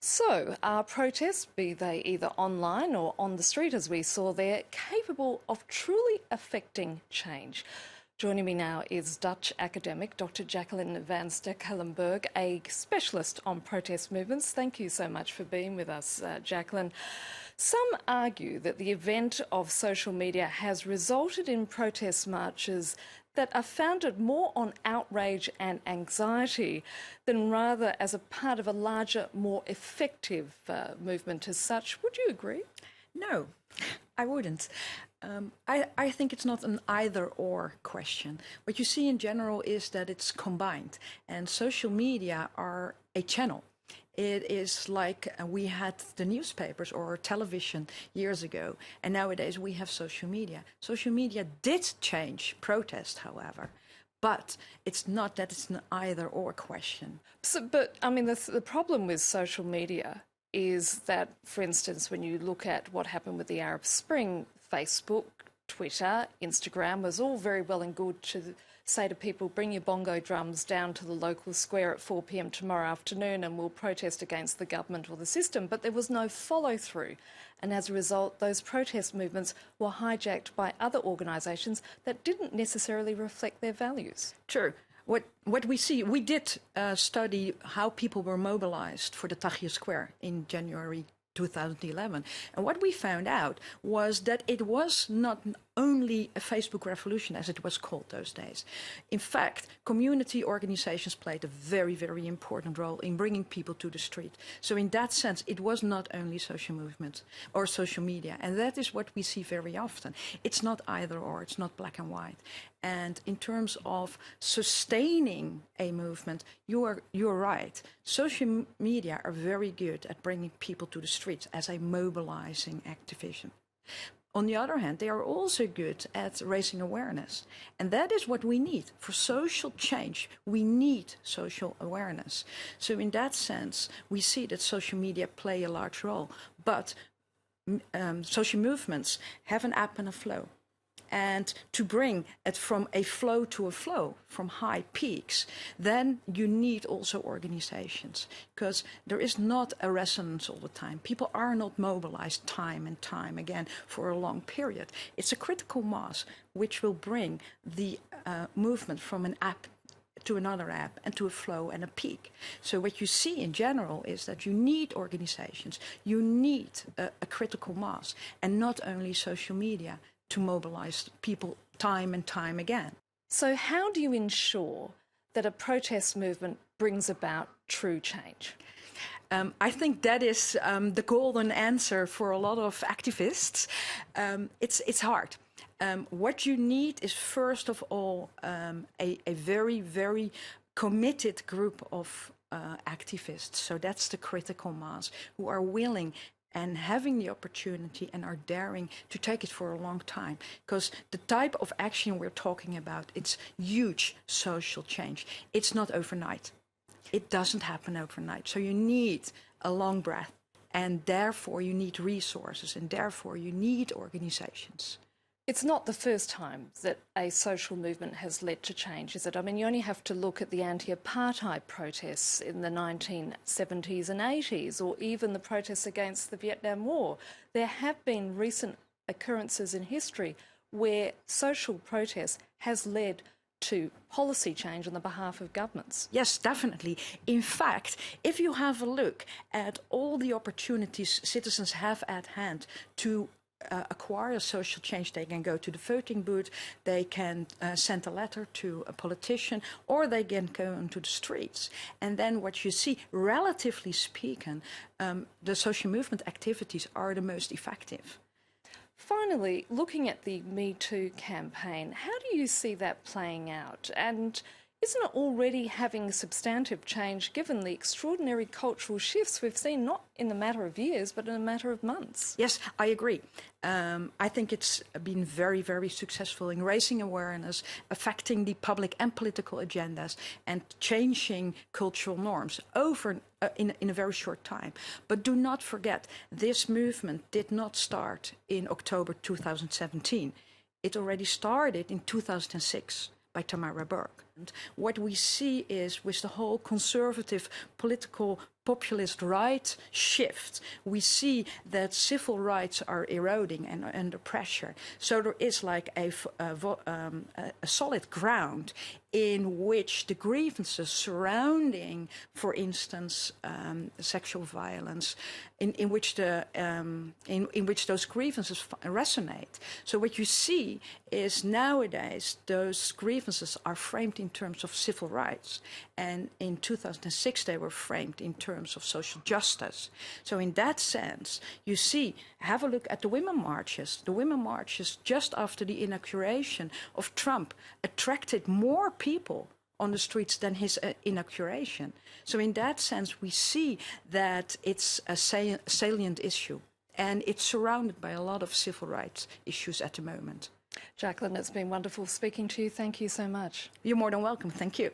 So, are protests, be they either online or on the street as we saw there, capable of truly affecting change? Joining me now is Dutch academic Dr. Jacqueline van Stekelenburg, a specialist on protest movements. Thank you so much for being with us, Jacqueline. Some argue that the event of social media has resulted in protest marches that are founded more on outrage and anxiety than rather as a part of a larger, more effective movement as such. Would you agree? No, I wouldn't. I think it's not an either-or question. What you see in general is that it's combined, and social media are a channel. It is like we had the newspapers or television years ago, and nowadays we have social media. Social media did change protest, however, but it's not that it's an either-or question. But I mean, the problem with social media is that, for instance, when you look at what happened with the Arab Spring, Facebook, Twitter, Instagram was all very well and good to say to people, bring your bongo drums down to the local square at 4 p.m. tomorrow afternoon and we'll protest against the government or the system. But there was no follow through. And as a result, those protest movements were hijacked by other organisations that didn't necessarily reflect their values. True. What we see, we did study how people were mobilized for the Tahrir Square in January 2011. And what we found out was that it was not only a Facebook revolution, as it was called those days. In fact, community organizations played a very, very important role in bringing people to the street. So in that sense, it was not only social movement or social media. And that is what we see very often. It's not either or, it's not black and white. And in terms of sustaining a movement, you're right. Social media are very good at bringing people to the streets as a mobilizing activism. On the other hand, they are also good at raising awareness. And that is what we need. For social change, we need social awareness. So in that sense, we see that social media play a large role. But social movements have an ebb and a flow. And to bring it from a flow to a flow, from high peaks, then you need also organizations, because there is not a resonance all the time. People are not mobilized time and time again for a long period. It's a critical mass which will bring the movement from an ebb to another ebb and to a flow and a peak. So what you see in general is that you need organizations, you need a critical mass, and not only social media to mobilize people time and time again. So how do you ensure that a protest movement brings about true change? I think that is the golden answer for a lot of activists. It's hard. What you need is, first of all, a very, very committed group of activists. So that's the critical mass who are willing and having the opportunity and are daring to take it for a long time. Because the type of action we're talking about, it's huge social change. It's not overnight. It doesn't happen overnight. So you need a long breath, and therefore you need resources, and therefore you need organizations. It's not the first time that a social movement has led to change, is it? I mean, you only have to look at the anti-apartheid protests in the 1970s and 80s, or even the protests against the Vietnam War. There have been recent occurrences in history where social protest has led to policy change on the behalf of governments. Yes, definitely. In fact, if you have a look at all the opportunities citizens have at hand to acquire social change, they can go to the voting booth, they can send a letter to a politician, or they can go into the streets. And then what you see, relatively speaking, the social movement activities are the most effective. Finally, looking at the Me Too campaign, how do you see that playing out? And isn't it already having substantive change given the extraordinary cultural shifts we've seen, not in a matter of years, but in a matter of months? Yes, I agree. I think it's been very, very successful in raising awareness, affecting the public and political agendas, and changing cultural norms in a very short time. But do not forget, this movement did not start in October 2017. It already started in 2006. By Tamara Burke. And what we see is, with the whole conservative political populist right shift, we see that civil rights are eroding and are under pressure. So there is like a solid ground in which the grievances surrounding, for instance, sexual violence, in which those grievances resonate. So what you see is nowadays those grievances are framed in terms of civil rights, and in 2006 they were framed in terms of social justice. So in that sense, you see, have a look at the women marches. The women marches just after the inauguration of Trump attracted more people on the streets than his inauguration. So in that sense, we see that it's a salient issue, and it's surrounded by a lot of civil rights issues at the moment. Jacqueline, it's been wonderful speaking to you. Thank you so much. You're more than welcome. Thank you.